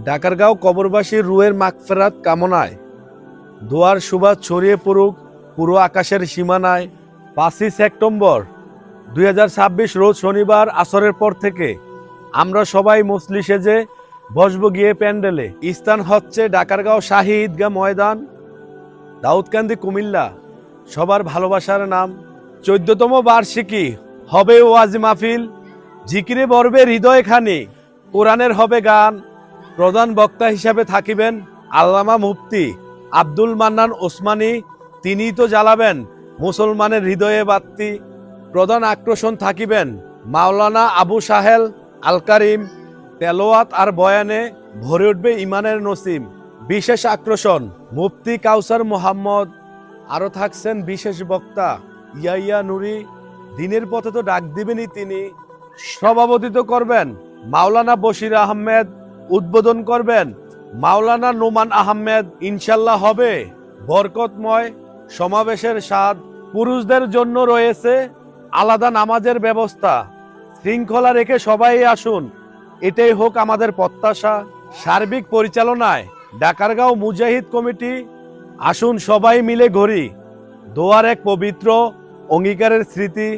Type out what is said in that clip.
ডাকারগাঁও কবরবাসী রুহের মাগফিরাত কামনায় দোয়ার সুবাস ছড়িয়ে পড়ুক পুরো আকাশের সীমানায়। 5ই সেপ্টেম্বর 2026 রোজ শনিবার আসরের পর থেকে আমরা সবাই মুসলি সেজে বসবো গিয়ে প্যান্ডেলে। স্থান হচ্ছে ডাকারগাঁও শাহী ঈদগাহ ময়দান, দাউদকান্দি, কুমিল্লা। সবার ভালোবাসার নাম। 14তম বার্ষিকী হবে ওয়াজি মাহফিল, জিকিরে বরবে হৃদয় খানি, কোরআনের হবে গান। প্রধান বক্তা হিসাবে থাকিবেন আল্লামা মুফতি আব্দুল মান্নান ওসমানী, তিনিই তো জ্বালাবেন মুসলমানের হৃদয়ে বাত্তি। প্রধান আকর্ষণ থাকিবেন মাওলানা আবু সাহেল আল কারিম, তেলাওয়াত আর বয়ানে ভরে উঠবে ইমানের নসিম। বিশেষ আকর্ষণ মুফতি কাউসার মোহাম্মদ, আরও থাকছেন বিশেষ বক্তা ইয়াইয়া নুরি, দিনের পথে তো ডাক দিবেনই তিনি। সভাপতিত্ব করবেন মাওলানা বশির আহমেদ, উদ্বোধন করবেন মাওলানা নোমান আহমেদ। ইনশাল্লাহ হবে বরকতময় সমাবেশের স্বাদ। পুরুষদের জন্য রয়েছে আলাদা নামাজের ব্যবস্থা। শৃঙ্খলা রেখে সবাই আসুন, এটাই হোক আমাদের প্রত্যাশা। সার্বিক পরিচালনায় ডাকারগাঁও মুজাহিদ কমিটি। আসুন সবাই মিলে গড়ি দোয়ার এক পবিত্র অঙ্গীকারের স্মৃতি।